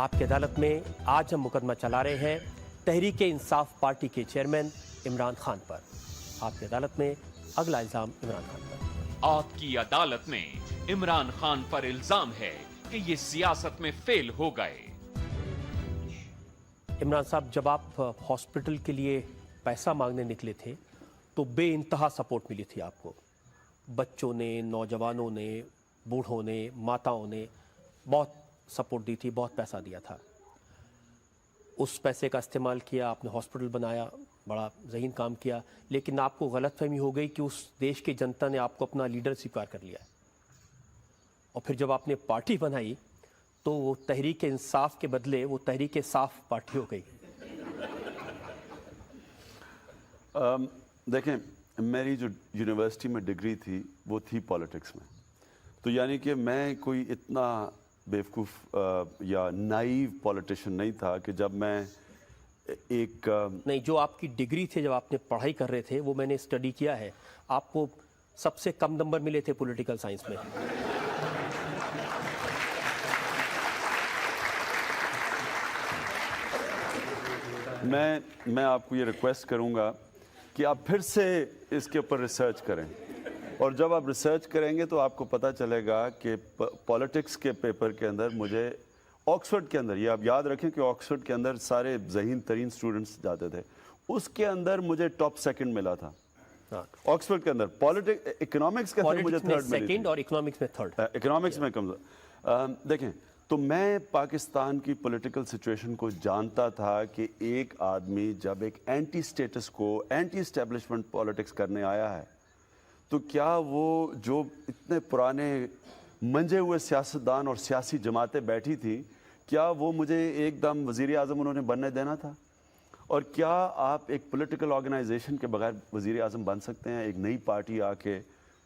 آپ کی عدالت میں آج ہم مقدمہ چلا رہے ہیں تحریک انصاف پارٹی کے چیئرمین عمران خان پر۔ آپ کی عدالت میں اگلا الزام عمران خان پر۔ آپ کی عدالت میں عمران خان پر الزام ہے کہ یہ سیاست میں فیل ہو گئے۔ عمران صاحب، جب آپ ہاسپٹل کے لیے پیسہ مانگنے نکلے تھے تو بے انتہا سپورٹ ملی تھی آپ کو، بچوں نے، نوجوانوں نے، بوڑھوں نے، ماتاؤں نے بہت سپورٹ دی تھی، بہت پیسہ دیا تھا۔ اس پیسے کا استعمال کیا، آپ نے ہاسپٹل بنایا، بڑا ذہین کام کیا، لیکن آپ کو غلط فہمی ہو گئی کہ اس دیش کی جنتا نے آپ کو اپنا لیڈر سویکار کر لیا ہے، اور پھر جب آپ نے پارٹی بنائی تو وہ تحریک انصاف کے بدلے وہ تحریک صاف پارٹی ہو گئی۔ دیکھیں، میری جو یونیورسٹی میں ڈگری تھی وہ تھی پالیٹکس میں، تو یعنی کہ میں کوئی اتنا بیوقوف یا نائیو پالیٹیشین نہیں تھا کہ جب میں ایک نہیں، جو آپ کی ڈگری تھے، جب آپ نے پڑھائی کر رہے تھے، وہ میں نے اسٹڈی کیا ہے، آپ کو سب سے کم نمبر ملے تھے پولیٹیکل سائنس میں۔ میں آپ کو یہ ریکویسٹ کروں گا کہ آپ پھر سے اس کے اوپر ریسرچ کریں، اور جب آپ ریسرچ کریں گے تو آپ کو پتہ چلے گا کہ پالیٹکس کے پیپر کے اندر مجھے آکسفورڈ کے اندر، یہ آپ یاد رکھیں کہ آکسفورڈ کے اندر سارے ذہین ترین سٹوڈنٹس جاتے تھے، اس کے اندر مجھے ٹاپ سیکنڈ ملا تھا آکسفورڈ کے اندر۔ اکنامکس کے اندر مجھے تھرڈ ملی تھی، اور اکنامکس میں تھرڈ۔ اکنامکس میں کمزور۔ دیکھیں، تو میں پاکستان کی پولیٹیکل سچویشن کو جانتا تھا کہ ایک آدمی جب ایک اینٹی اسٹیٹس کو، اینٹی اسٹیبلشمنٹ پالیٹکس کرنے آیا ہے تو کیا وہ جو اتنے پرانے منجے ہوئے سیاستدان اور سیاسی جماعتیں بیٹھی تھیں، کیا وہ مجھے ایک دم وزیر اعظم انہوں نے بننے دینا تھا؟ اور کیا آپ ایک پولیٹیکل آرگنائزیشن کے بغیر وزیر اعظم بن سکتے ہیں؟ ایک نئی پارٹی آ کے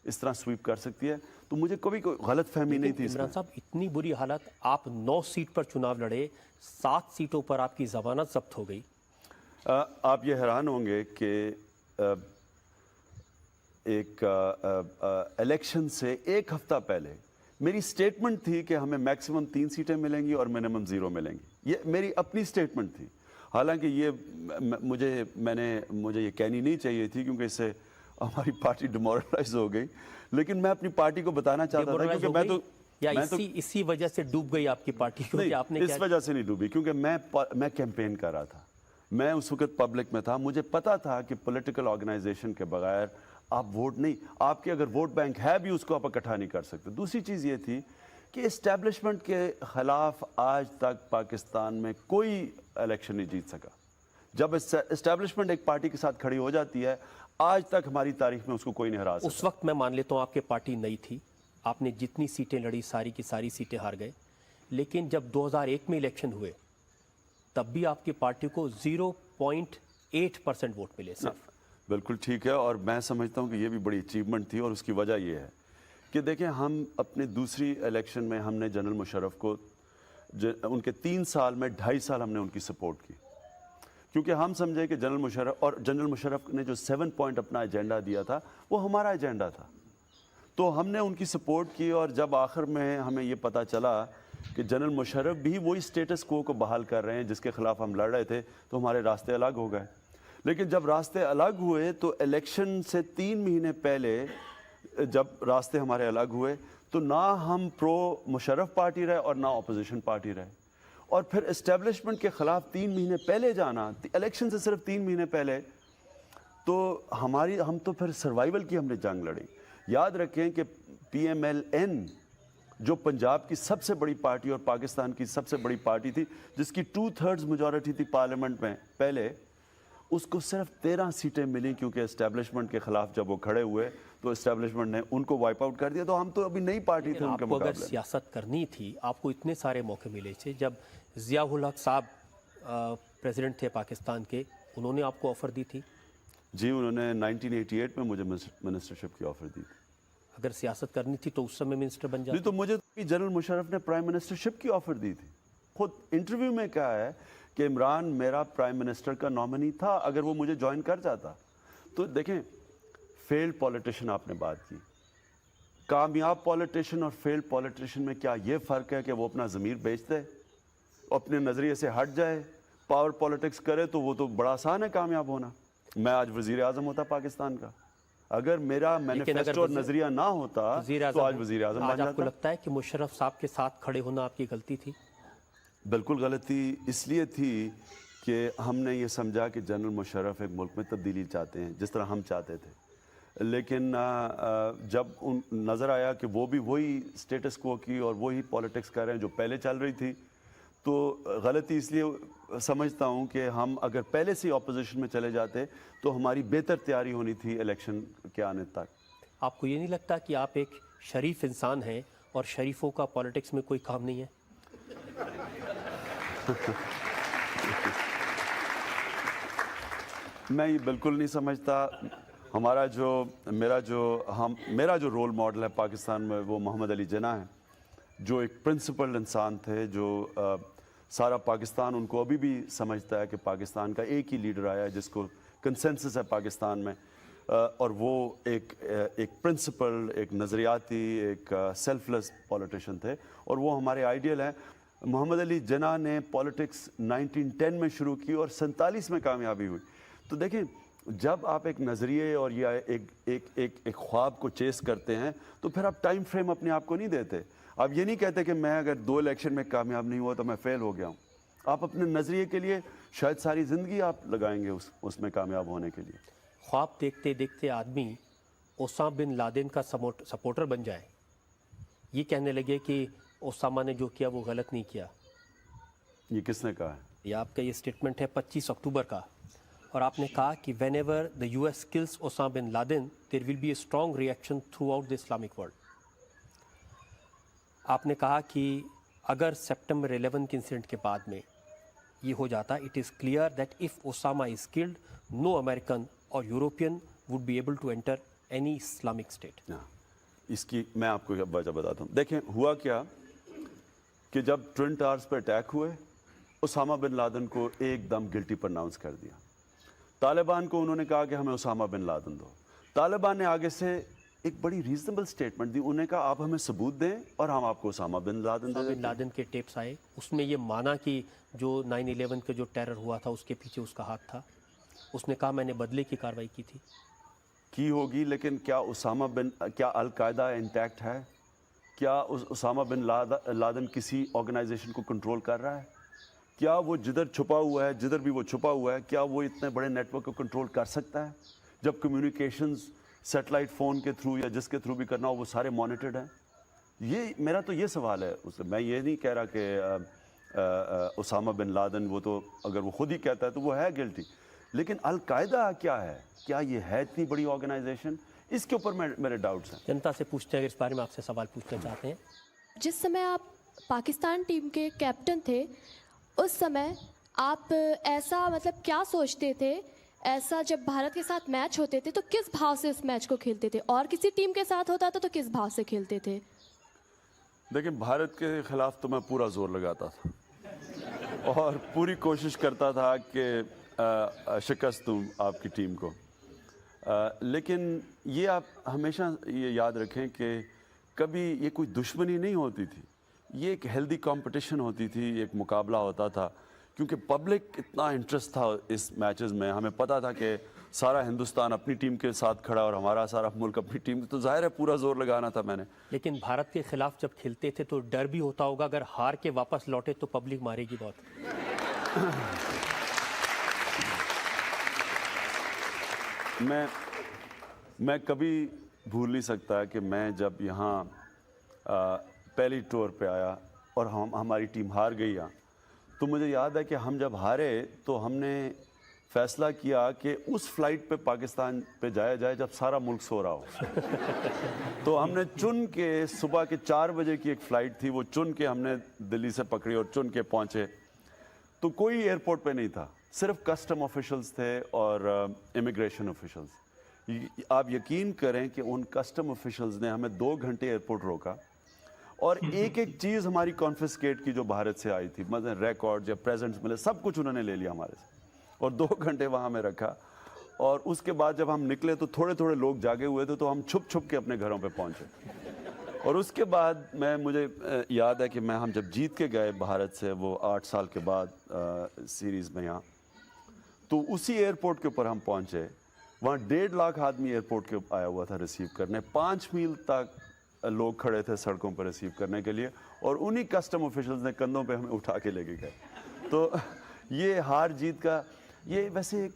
اس طرح سویپ کر سکتی ہے؟ تو مجھے کبھی کوئی غلط فہمی نہیں تھی اس میں۔ عمران صاحب، اتنی بری حالت، آپ 9 سیٹ پر چناؤ لڑے، 7 سیٹوں پر آپ کی ضمانت ضبط ہو گئی۔ آپ یہ حیران ہوں گے کہ ایک الیکشن سے ایک ہفتہ پہلے میری سٹیٹمنٹ تھی کہ ہمیں میکسیمم 3 سیٹیں ملیں گی اور منیمم 0 ملیں گی، یہ میری اپنی سٹیٹمنٹ تھی۔ حالانکہ یہ مجھے یہ کہنی نہیں چاہیے تھی کیونکہ اس سے ہماری پارٹی ڈیمورلائز ہو گئی، لیکن میں اپنی پارٹی کو بتانا چاہتا تھا کیونکہ اسی وجہ سے ڈوب گئی آپ کی پارٹی؟ اس وجہ سے نہیں ڈوبی، کیونکہ میں کیمپین کر رہا تھا، میں اس وقت پبلک میں تھا، مجھے پتا تھا کہ پولیٹیکل آرگنائزیشن کے بغیر آپ ووٹ نہیں، آپ کے اگر ووٹ بینک ہے بھی اس کو آپ اکٹھا نہیں کر سکتے۔ دوسری چیز یہ تھی کہ اسٹیبلشمنٹ کے خلاف آج تک پاکستان میں کوئی الیکشن نہیں جیت سکا۔ جب اسٹیبلشمنٹ ایک پارٹی کے ساتھ کھڑی ہو جاتی ہے، آج تک ہماری تاریخ میں اس کو کوئی نہیں ہرا سکتا۔ اس وقت میں مان لیتا ہوں آپ کی پارٹی نئی تھی، آپ نے جتنی سیٹیں لڑی ساری کی ساری سیٹیں ہار گئے، لیکن جب 2001 میں الیکشن ہوئے تب بھی آپ کی پارٹی کو 0.8% ووٹ ملے صرف۔ بالکل ٹھیک ہے، اور میں سمجھتا ہوں کہ یہ بھی بڑی اچیومنٹ تھی، اور اس کی وجہ یہ ہے کہ دیکھیں، ہم اپنے دوسری الیکشن میں ہم نے جنرل مشرف کو ان کے 3 سال میں 2.5 سال ہم نے ان کی سپورٹ کی، کیونکہ ہم سمجھے کہ جنرل مشرف نے جو 7 پوائنٹ اپنا ایجنڈا دیا تھا وہ ہمارا ایجنڈا تھا، تو ہم نے ان کی سپورٹ کی۔ اور جب آخر میں ہمیں یہ پتہ چلا کہ جنرل مشرف بھی وہی سٹیٹس کو بحال کر رہے ہیں جس کے خلاف ہم لڑ رہے تھے، تو ہمارے راستے الگ ہو گئے۔ لیکن جب راستے الگ ہوئے تو الیکشن سے 3 مہینے پہلے جب راستے ہمارے الگ ہوئے تو نہ ہم پرو مشرف پارٹی رہے اور نہ اپوزیشن پارٹی رہے، اور پھر اسٹیبلشمنٹ کے خلاف 3 مہینے پہلے جانا، الیکشن سے صرف 3 مہینے پہلے، تو ہم تو پھر سروائیول کی ہم نے جنگ لڑی۔ یاد رکھیں کہ پی ایم ایل این جو پنجاب کی سب سے بڑی پارٹی اور پاکستان کی سب سے بڑی پارٹی تھی، جس کی 2/3 میجورٹی تھی پارلیمنٹ میں پہلے، اس کو صرف 13 سیٹیں ملی، کیونکہ اسٹیبلشمنٹ کے خلاف جب وہ کھڑے ہوئے تو اسٹیبلشمنٹ نے ان کو وائپ آؤٹ کر دیا، تو ہم تو ابھی نئی پارٹی تھے ان کے مقابلے۔ اگر سیاست کرنی تھی، آپ کو اتنے سارے موقع ملے تھے، جب ضیاء الحق صاحب پریزیڈنٹ تھے پاکستان کے، انہوں نے آپ کو آفر دی تھی؟ جی، انہوں نے 1988 میں مجھے منسٹرشپ کی آفر دی تھی۔ اگر سیاست کرنی تھی تو اس سمے منسٹر بن جاتے؟ نہیں، تو مجھے جنرل مشرف نے پرائم منسٹرشپ کی آفر دی تھی، خود انٹرویو میں کہا ہے کہ عمران میرا پرائم منسٹر کا نامنی تھا اگر وہ مجھے جوائن کر جاتا۔ تو دیکھیں، فیلڈ پولیٹیشن آپ نے بات کی، کامیاب پولیٹیشن اور فیلڈ پولیٹیشن میں کیا یہ فرق ہے کہ وہ اپنا ضمیر بیچتے اپنے نظریے سے ہٹ جائے, پاور پالیٹکس کرے, تو وہ تو بڑا آسان ہے کامیاب ہونا. میں آج وزیر اعظم ہوتا پاکستان کا, اگر میرا مینیفیسٹو اور نظریہ نہ ہوتا تو آج وزیر اعظم بن آج آپ کو جاتا. لگتا ہے کہ مشرف صاحب کے ساتھ کھڑے ہونا آپ کی غلطی تھی؟ بالکل غلطی اس لیے تھی کہ ہم نے یہ سمجھا کہ جنرل مشرف ایک ملک میں تبدیلی چاہتے ہیں جس طرح ہم چاہتے تھے, لیکن جب نظر آیا کہ وہ بھی وہی سٹیٹس کو کی اور وہی پالیٹکس کر رہے ہیں جو پہلے چل رہی تھی, تو غلطی اس لیے سمجھتا ہوں کہ ہم اگر پہلے سے اپوزیشن میں چلے جاتے تو ہماری بہتر تیاری ہونی تھی الیکشن کے آنے تک. آپ کو یہ نہیں لگتا کہ آپ ایک شریف انسان ہیں اور شریفوں کا پالیٹکس میں کوئی کام نہیں ہے؟ میں یہ بالکل نہیں سمجھتا. میرا جو رول ماڈل ہے پاکستان میں وہ محمد علی جناح ہیں, جو ایک پرنسپل انسان تھے, جو سارا پاکستان ان کو ابھی بھی سمجھتا ہے کہ پاکستان کا ایک ہی لیڈر آیا ہے جس کو کنسنسس ہے پاکستان میں, اور وہ ایک پرنسپل, ایک نظریاتی, ایک سیلف لیس پولیٹیشین تھے, اور وہ ہمارے آئیڈیل ہیں. محمد علی جناح نے پالیٹکس 1910 میں شروع کی اور 47 میں کامیابی ہوئی. تو دیکھیں, جب آپ ایک نظریے اور یا ایک خواب کو چیس کرتے ہیں تو پھر آپ ٹائم فریم اپنے آپ کو نہیں دیتے. آپ یہ نہیں کہتے کہ میں اگر 2 الیکشن میں کامیاب نہیں ہوا تو میں فیل ہو گیا ہوں. آپ اپنے نظریے کے لیے شاید ساری زندگی آپ لگائیں گے اس میں کامیاب ہونے کے لیے. خواب دیکھتے دیکھتے آدمی اسامہ بن لادن کا سپورٹر بن جائے, یہ کہنے لگے کہ اسامہ نے جو کیا وہ غلط نہیں کیا. یہ کس نے کہا ہے؟ یہ آپ کا یہ سٹیٹمنٹ ہے 25 اکتوبر کا, اور آپ نے کہا کہ whenever the U S kills Osama bin Laden there will be a strong reaction throughout the Islamic world. آپ نے کہا کہ اگر سپٹمبر 11 کے انسیڈنٹ کے بعد میں یہ ہو جاتا, it is clear that if Osama is killed no American اور European would be able to enter any Islamic state. اس کی میں آپ کو وجہ بتاتا ہوں. دیکھیں ہوا کیا کہ جب ٹوئن ٹاورز پہ اٹیک ہوئے, اسامہ بن لادن کو ایک دم گلٹی پرناؤنس کر دیا. طالبان کو انہوں نے کہا کہ ہمیں اسامہ بن لادن دو. طالبان نے آگے سے ایک بڑی ریزنبل سٹیٹمنٹ دی, انہوں نے کہا آپ ہمیں ثبوت دیں اور ہم آپ کو اسامہ بن لادن دے دیتے ہیں. بن لادن کے ٹیپس آئے, اس میں یہ مانا کہ جو 9/11 کا جو ٹیرر ہوا تھا اس کے پیچھے اس کا ہاتھ تھا. اس نے کہا میں نے بدلے کی کارروائی کی تھی. کی ہوگی, لیکن کیا کیا القاعدہ انٹیکٹ ہے؟ کیا اسامہ بن لادن کسی آرگنائزیشن کو کنٹرول کر رہا ہے؟ کیا وہ جدھر چھپا ہوا ہے, جدھر بھی وہ چھپا ہوا ہے, کیا وہ اتنے بڑے نیٹ ورک کو کنٹرول کر سکتا ہے جب کمیونیکیشنز سیٹلائٹ فون کے تھرو یا جس کے تھرو بھی کرنا ہو وہ سارے مانیٹرڈ ہیں؟ میرا تو یہ سوال ہے. میں یہ نہیں کہہ رہا کہ اسامہ بن لادن وہ تو اگر وہ خود ہی کہتا ہے تو وہ ہے گلٹی, لیکن القاعدہ کیا ہے؟ کیا یہ ہے اتنی بڑی آرگنائزیشن؟ اس کے اوپر میرے ڈاؤٹس ہیں. جنتا سے پوچھتے ہیں, اگر اس بارے میں آپ سے سوال پوچھنا چاہتے ہیں. جس سمے آپ پاکستان ٹیم کے کیپٹن تھے اس سمے آپ ایسا مطلب کیا سوچتے تھے, ایسا جب بھارت کے ساتھ میچ ہوتے تھے تو کس بھاؤ سے اس میچ کو کھیلتے تھے, اور کسی ٹیم کے ساتھ ہوتا تھا تو کس بھاؤ سے کھیلتے تھے؟ دیکھیں بھارت کے خلاف تو میں پورا زور لگاتا تھا اور پوری کوشش کرتا تھا کہ شکست دوں آپ کی ٹیم کو, لیکن یہ آپ ہمیشہ یہ یاد رکھیں کہ کبھی یہ کوئی دشمنی نہیں ہوتی تھی, یہ ایک ہیلدی کمپٹیشن ہوتی تھی, ایک مقابلہ ہوتا تھا, کیونکہ پبلک اتنا انٹرسٹ تھا اس میچز میں. ہمیں پتہ تھا کہ سارا ہندوستان اپنی ٹیم کے ساتھ کھڑا اور ہمارا سارا ملک اپنی ٹیم, تو ظاہر ہے پورا زور لگانا تھا میں نے. لیکن بھارت کے خلاف جب کھیلتے تھے تو ڈر بھی ہوتا ہوگا اگر ہار کے واپس لوٹے تو پبلک مارے گی بہت. میں کبھی بھول نہیں سکتا کہ میں جب یہاں پہلی ٹور پہ آیا اور ہماری ٹیم ہار گئی, تو مجھے یاد ہے کہ ہم جب ہارے تو ہم نے فیصلہ کیا کہ اس فلائٹ پہ پاکستان پہ جایا جائے جب سارا ملک سو رہا ہو. تو ہم نے چن کے, صبح کے 4 بجے کی ایک فلائٹ تھی, وہ چن کے ہم نے دلی سے پکڑی اور چن کے پہنچے. تو کوئی ایئرپورٹ پہ نہیں تھا, صرف کسٹم آفیشلز تھے اور امیگریشن آفیشلز. آپ یقین کریں کہ ان کسٹم آفیشلز نے ہمیں 2 گھنٹے ایئرپورٹ روکا اور ایک چیز ہماری کانفسکیٹ کی جو بھارت سے آئی تھی, مثلا ریکارڈ یا پریزنٹس ملے, سب کچھ انہوں نے لے لیا ہمارے سے اور 2 گھنٹے وہاں میں رکھا. اور اس کے بعد جب ہم نکلے تو تھوڑے لوگ جاگے ہوئے تھے, تو ہم چھپ کے اپنے گھروں پہ پہنچے. اور اس کے بعد مجھے یاد ہے کہ ہم جب جیت کے گئے بھارت سے وہ 8 سال کے بعد سیریز میں یہاں، تو اسی ایئرپورٹ کے اوپر ہم پہنچے، وہاں 1.5 لاکھ آدمی ایئرپورٹ کے آیا ہوا تھا ریسیو کرنے، 5 میل تک لوگ کھڑے تھے سڑکوں پر ریسیو کرنے کے لیے، اور انہی کسٹم آفیشلز نے کندھوں پہ ہمیں اٹھا کے لے کے گئے. تو یہ ہار جیت کا یہ ویسے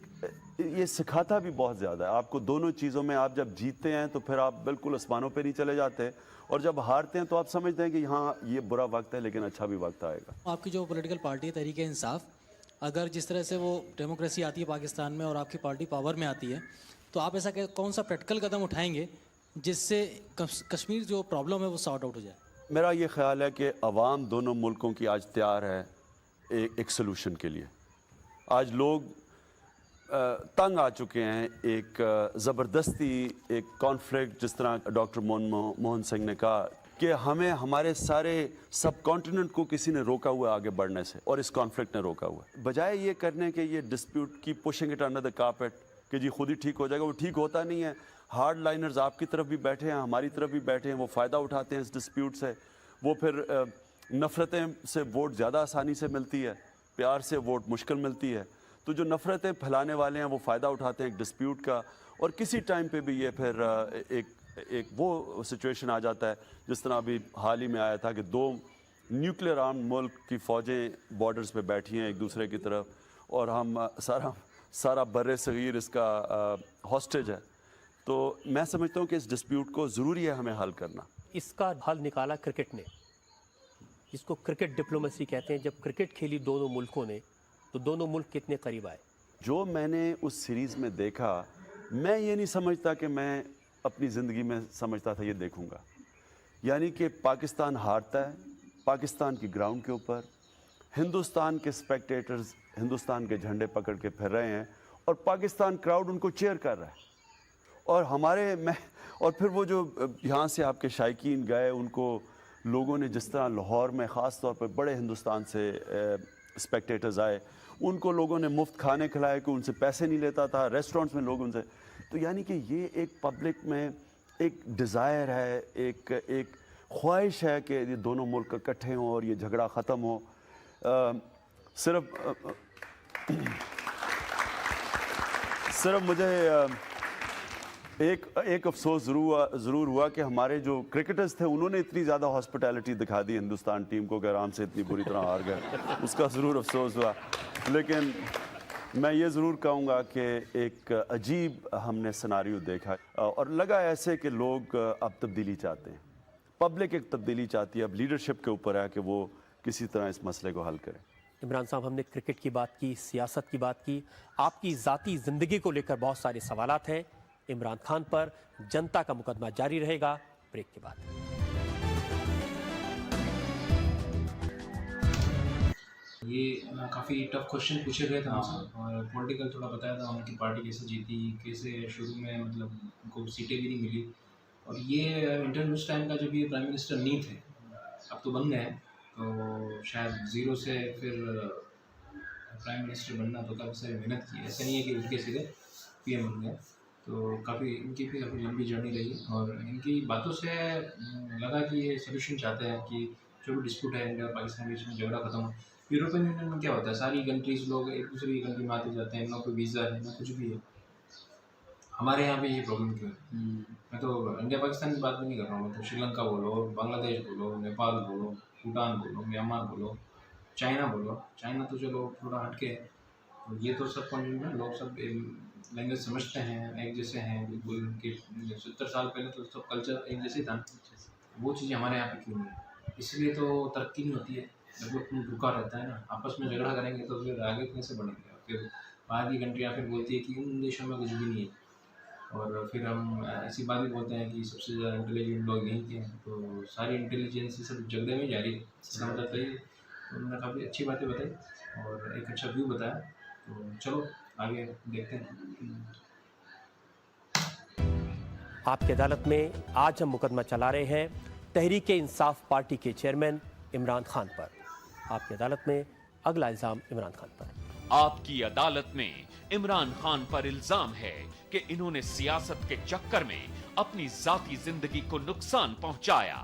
یہ سکھاتا بھی بہت زیادہ ہے آپ کو دونوں چیزوں میں. آپ جب جیتتے ہیں تو پھر آپ بالکل آسمانوں پہ نہیں چلے جاتے، اور جب ہارتے ہیں تو آپ سمجھتے ہیں کہ ہاں یہ برا وقت ہے لیکن اچھا بھی وقت آئے گا. آپ کی جو پولیٹیکل پارٹی ہے تحریک انصاف، اگر جس طرح سے وہ ڈیموکریسی آتی ہے پاکستان میں اور آپ کی پارٹی پاور میں آتی ہے، تو آپ ایسا کون سا پریکٹیکل قدم اٹھائیں گے جس سے کشمیر جو پرابلم ہے وہ سارٹ آؤٹ ہو جائے؟ میرا یہ خیال ہے کہ عوام دونوں ملکوں کی آج تیار ہے ایک سلوشن کے لیے. آج لوگ تنگ آ چکے ہیں ایک زبردستی ایک کانفلکٹ، جس طرح ڈاکٹر موہن سنگھ نے کہا کہ ہمارے سارے سب کانٹیننٹ کو کسی نے روکا ہوا ہے آگے بڑھنے سے، اور اس کانفلکٹ نے روکا ہوا ہے. بجائے یہ کرنے کے یہ ڈسپیوٹ کی pushing it under the carpet کہ جی خود ہی ٹھیک ہو جائے گا، وہ ٹھیک ہوتا نہیں ہے. ہارڈ لائنرز آپ کی طرف بھی بیٹھے ہیں، ہماری طرف بھی بیٹھے ہیں، وہ فائدہ اٹھاتے ہیں اس ڈسپیوٹ سے. وہ پھر نفرتیں سے ووٹ زیادہ آسانی سے ملتی ہے، پیار سے ووٹ مشکل ملتی ہے. تو جو نفرتیں پھیلانے والے ہیں وہ فائدہ اٹھاتے ہیں ایک ڈسپیوٹ کا، اور کسی ٹائم پہ بھی یہ پھر ایک وہ سچویشن آ جاتا ہے جس طرح ابھی حال ہی میں آیا تھا کہ 2 نیوکلیئر آرم ملک کی فوجیں بارڈرز پہ بیٹھی ہیں ایک دوسرے کی طرف، اور ہم سارا بر صغیر اس کا ہاسٹیج ہے. تو میں سمجھتا ہوں کہ اس ڈسپیوٹ کو ضروری ہے ہمیں حل کرنا. اس کا حل نکالا کرکٹ نے، جس کو کرکٹ ڈپلومیسی کہتے ہیں. جب کرکٹ کھیلی دونوں ملکوں نے تو دونوں ملک کتنے قریب آئے. جو میں نے اس سیریز میں دیکھا، میں یہ نہیں سمجھتا کہ میں اپنی زندگی میں سمجھتا تھا یہ دیکھوں گا. یعنی کہ پاکستان ہارتا ہے پاکستان کی گراؤنڈ کے اوپر، ہندوستان کے اسپیکٹیٹرز ہندوستان کے جھنڈے پکڑ کے پھر رہے ہیں، اور پاکستان کراؤڈ ان کو چیئر کر رہا ہے. اور اور پھر وہ جو یہاں سے آپ کے شائقین گئے، ان کو لوگوں نے جس طرح لاہور میں خاص طور پر بڑے ہندوستان سے اسپیکٹیٹرز آئے، ان کو لوگوں نے مفت کھانے کھلائے، کہ ان سے پیسے نہیں لیتا تھا، ریسٹورنٹس میں لوگ ان سے. تو یعنی کہ یہ ایک پبلک میں ایک ڈیزائر ہے، ایک خواہش ہے کہ یہ دونوں ملک اکٹھے ہوں اور یہ جھگڑا ختم ہو. صرف مجھے ایک افسوس ضرور ہوا کہ ہمارے جو کرکٹرز تھے انہوں نے اتنی زیادہ ہاسپٹیلٹی دکھا دی ہندوستان ٹیم کو کہ آرام سے اتنی بری طرح ہار گئے. اس کا ضرور افسوس ہوا. لیکن میں یہ ضرور کہوں گا کہ ایک عجیب ہم نے سناریو دیکھا، اور لگا ایسے کہ لوگ اب تبدیلی چاہتے ہیں، پبلک ایک تبدیلی چاہتی ہے. اب لیڈرشپ کے اوپر ہے کہ وہ کسی طرح اس مسئلے کو حل کرے. عمران صاحب، ہم نے کرکٹ کی بات کی، سیاست کی بات کی، آپ کی ذاتی زندگی کو لے کر بہت سارے سوالات ہیں. عمران خان پر جنتا کا مقدمہ جاری رہے گا بریک کے بعد. یہ کافی ٹف کوشچن پوچھے گئے تھے ہم سے، اور پولیٹیکل تھوڑا بتایا تھا ان کی پارٹی کیسے جیتی، کیسے شروع میں مطلب ان کو سیٹیں بھی نہیں ملی. اور یہ انٹرویو اس ٹائم کا جب یہ پرائم منسٹر نہیں تھے، اب تو بن گئے ہیں، تو شاید زیرو سے پھر پرائم منسٹر بننا تو کافی ساری محنت کی. ایسا نہیں ہے کہ ان کے سیدھے پی ایم بن گئے. تو کافی ان کی بھی کافی لمبی جرنی رہی، اور ان کی باتوں سے لگا کہ یہ سولوشن چاہتے ہیں کہ جو بھی ڈسپیوٹ ہے انڈیا اور پاکستان کے بیچ میں جھگڑا ختم ہو. یورپین یونین میں کیا ہوتا ہے، ساری کنٹریز لوگ ایک دوسرے کی کنٹری میں آتے جاتے ہیں، نہ کوئی ویزا ہے نہ کچھ بھی ہے. ہمارے یہاں پہ یہ پرابلم کیوں ہے؟ میں تو انڈیا پاکستان کی بات بھی نہیں کر رہا ہوں، میں تو شری لنکا بولو، بنگلہ دیش بولو، نیپال بولو، بھوٹان بولو، میانمار بولو، چائنا بولو. چائنا تو چلو تھوڑا ہٹ کے، یہ تو سب کنٹری میں لوگ سب لینگویج سمجھتے ہیں، ایک جیسے ہیں بالکل. کہ 70 سال پہلے تو سب کلچر ایک جیسے تھا. وہ چیزیں ہمارے یہاں پہ کیوں نہیں ہے؟ اس لیے تو ترقی نہیں ہوتی ہے. ڈیولپمنٹ رکا رہتا ہے نا. آپس میں جھگڑا کریں گے تو پھر آگے کیسے بڑھیں گے؟ پھر باہر کی کنٹریاں پھر بولتی ہے کہ ان دیشوں میں کچھ بھی نہیں ہے، اور پھر ہم ایسی بات بھی بولتے ہیں کہ سب سے زیادہ انٹیلیجنٹ لوگ یہیں کے ہیں. تو ساری انٹیلیجنس سب جھگڑے میں جاری ہے. اس کا مطلب یہ انہوں نے کافی اچھی باتیں بتائی اور ایک اچھا ویو بتایا. تو چلو آگے دیکھتے ہیں. آپ کی عدالت میں آج ہم مقدمہ چلا رہے ہیں تحریک انصاف پارٹی کے چیئرمین عمران خان پر. آپ کی عدالت میں اگلا الزام عمران خان پر. آپ کی عدالت میں عمران خان پر الزام ہے کہ انہوں نے سیاست کے چکر میں اپنی ذاتی زندگی کو نقصان پہنچایا.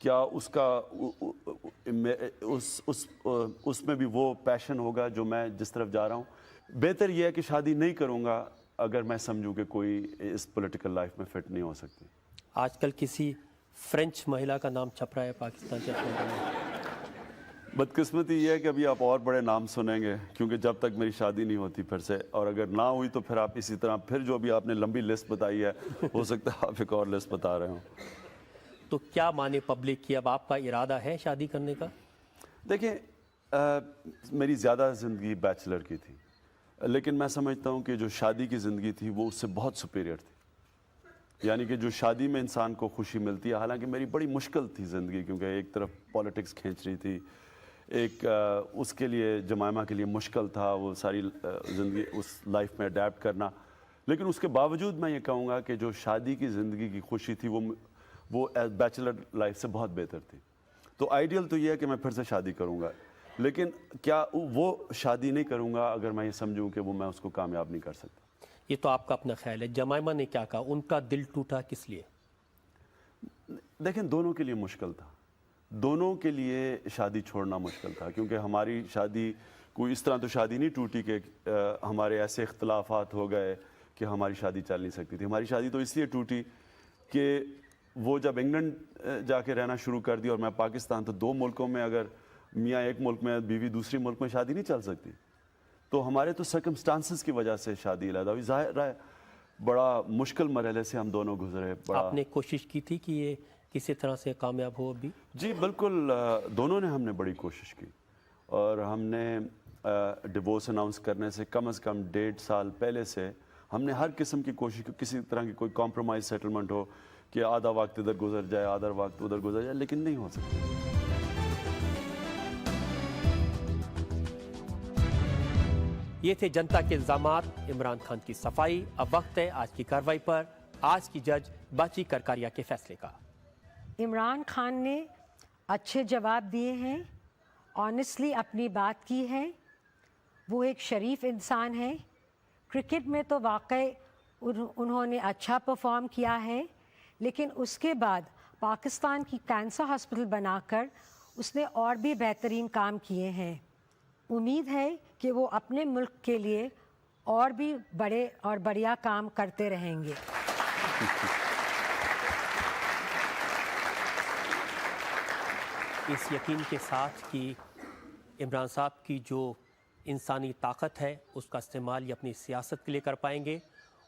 کیا اس کا اس میں بھی وہ پیشن ہوگا جو میں جس طرف جا رہا ہوں. بہتر یہ ہے کہ شادی نہیں کروں گا اگر میں سمجھوں کہ کوئی اس پولیٹیکل لائف میں فٹ نہیں ہو سکتی. آج کل کسی فرینچ مہیلا کا نام چھپ رہا ہے پاکستان سے اپنے بارے میں. بدقسمتی یہ ہے کہ ابھی آپ اور بڑے نام سنیں گے کیونکہ جب تک میری شادی نہیں ہوتی پھر سے, اور اگر نہ ہوئی تو پھر آپ اسی طرح پھر جو بھی آپ نے لمبی لسٹ بتائی ہے ہو سکتا ہے آپ ایک اور لسٹ بتا رہے ہوں. تو کیا مانے پبلک کی, اب آپ کا ارادہ ہے شادی کرنے کا؟ دیکھیں میری زیادہ زندگی بیچلر کی تھی, لیکن میں سمجھتا ہوں کہ جو شادی کی زندگی تھی وہ اس سے بہت سپیریئر تھی. یعنی کہ جو شادی میں انسان کو خوشی ملتی ہے, حالانکہ میری بڑی مشکل تھی زندگی کیونکہ ایک طرف پالیٹکس کھینچ رہی تھی, ایک اس کے لیے جمائمہ کے لیے مشکل تھا وہ ساری زندگی اس لائف میں اڈیپٹ کرنا, لیکن اس کے باوجود میں یہ کہوں گا کہ جو شادی کی زندگی کی خوشی تھی وہ بیچلر لائف سے بہت بہتر تھی. تو آئیڈیل تو یہ ہے کہ میں پھر سے شادی کروں گا, لیکن کیا وہ شادی نہیں کروں گا اگر میں یہ سمجھوں کہ وہ میں اس کو کامیاب نہیں کر سکتا. یہ تو آپ کا اپنا خیال ہے. جمائمہ نے کیا کہا, ان کا دل ٹوٹا کس لیے؟ دیکھیں دونوں کے لیے مشکل تھا, دونوں کے لیے شادی چھوڑنا مشکل تھا, کیونکہ ہماری شادی کوئی اس طرح تو شادی نہیں ٹوٹی کہ ہمارے ایسے اختلافات ہو گئے کہ ہماری شادی چل نہیں سکتی تھی. ہماری شادی تو اس لیے ٹوٹی کہ وہ جب انگلینڈ جا کے رہنا شروع کر دی اور میں پاکستان, تو دو ملکوں میں اگر میاں ایک ملک میں بیوی دوسری ملک میں شادی نہیں چل سکتی, تو ہمارے تو سرکمسٹانسز کی وجہ سے شادی علیحدہ ہوئی. ظاہر ہے بڑا مشکل مرحلے سے ہم دونوں گزرے. آپ نے کوشش کی تھی کہ یہ کسی طرح سے کامیاب ہو ابھی؟ جی بالکل, دونوں نے ہم نے بڑی کوشش کی, اور ہم نے ڈیورس اناؤنس کرنے سے کم از کم 1.5 سال پہلے سے ہم نے ہر قسم کی کوشش کی, کسی طرح کی کوئی کمپرومائز سیٹلمنٹ ہو کہ آدھا وقت ادھر گزر جائے آدھا وقت ادھر گزر جائے, لیکن نہیں ہو سکتا. یہ تھے جنتا کے الزامات, عمران خان کی صفائی. اب وقت ہے آج کی کارروائی پر, آج کی جج باچی کرکاریا کے فیصلے کا. عمران خان نے اچھے جواب دیے ہیں, آنیسٹلی اپنی بات کی ہے, وہ ایک شریف انسان ہے. کرکٹ میں تو واقعی انہوں نے اچھا پرفارم کیا ہے, لیکن اس کے بعد پاکستان کی کینسر ہاسپٹل بنا کر اس نے اور بھی بہترین کام کیے ہیں. امید ہے کہ وہ اپنے ملک کے لیے اور بھی بڑے اور بڑھیا کام کرتے رہیں گے. اس یقین کے ساتھ کہ عمران صاحب کی جو انسانی طاقت ہے اس کا استعمال یہ اپنی سیاست کے لیے کر پائیں گے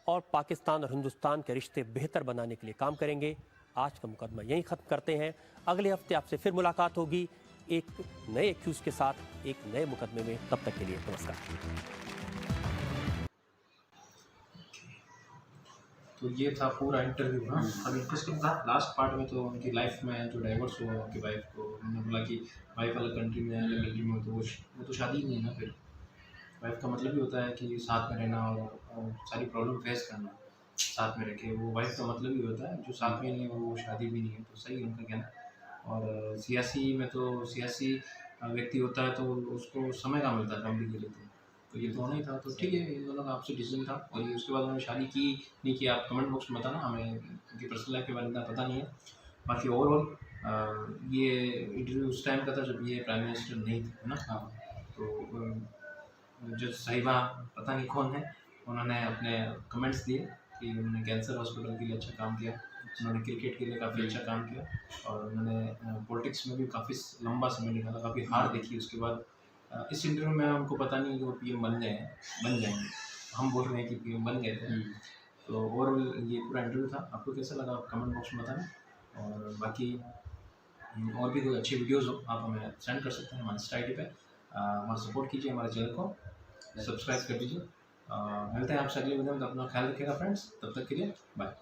اور پاکستان اور ہندوستان کے رشتے بہتر بنانے کے لیے کام کریں گے. آج کا مقدمہ یہیں ختم کرتے ہیں. اگلے ہفتے آپ سے پھر ملاقات ہوگی ایک نئے ایکیوز کے ساتھ ایک نئے مقدمے میں. تب تک کے لیے نمسکار. تو یہ تھا پورا انٹرویو. اب انٹرسٹنگ تھا لاسٹ پارٹ میں. تو ان کی لائف میں جو ڈائیورس ہوا ان کی وائف کو, انہوں نے بولا کہ وائف الگ کنٹری میں الگ کنٹری میں, تو وہ تو شادی نہیں ہے نا. پھر وائف کا مطلب ہی ہوتا ہے کہ ساتھ میں رہنا اور ساری پرابلم فیس کرنا ساتھ میں رہ کے. وہ وائف کا مطلب ہی ہوتا ہے, جو ساتھ میں نہیں ہے وہ شادی بھی نہیں ہے. تو صحیح ان کا کہنا. اور سیاسی میں تو سیاسی ویکتی ہوتا ہے تو اس کو سمے کا ملتا ہے فیملی کے لیے. تو یہ تو نہیں تھا, تو ٹھیک ہے ان دونوں کا آپ سے ڈیسیژن تھا. اور یہ اس کے بعد انہوں نے شادی کی نہیں کی, آپ کمنٹ باکس میں بتانا. ہمیں ان کی پرسنل لائف کے بارے میں پتہ نہیں ہے. باقی اوور آل یہ انٹرویو اس ٹائم کا تھا جب یہ پرائم منسٹر نہیں تھے نا. ہاں, تو جو صاحبہ پتہ نہیں کون ہے, انہوں نے اپنے کمنٹس دیے کہ انہوں نے کینسر ہاسپٹل کے لیے اچھا کام کیا, انہوں نے کرکٹ کے لیے کافی اچھا کام کیا, اور انہوں نے پولیٹکس میں بھی کافی لمبا سمے نکالا, کافی ہار دیکھی. اس کے بعد اس انٹرویو میں ہم کو پتہ نہیں کہ وہ پی ایم بن جائیں گے. ہم بول رہے ہیں کہ پی ایم بن گئے تھے. تو اوور آل یہ پورا انٹرویو تھا. آپ کو کیسا لگا کمنٹ باکس میں بتانا. اور باقی اور بھی کوئی اچھی ویڈیوز ہو آپ ہمیں سینڈ کر سکتے ہیں ہمارے انسٹا آئی ڈی پہ. ہمارا سپورٹ کیجیے, ہمارے چینل کو سبسکرائب کر دیجیے. ملتے ہیں آپ سے اگلی ویڈیو میں. اپنا خیال رکھیے گا فرینڈس. تب تک کے لیے بائے.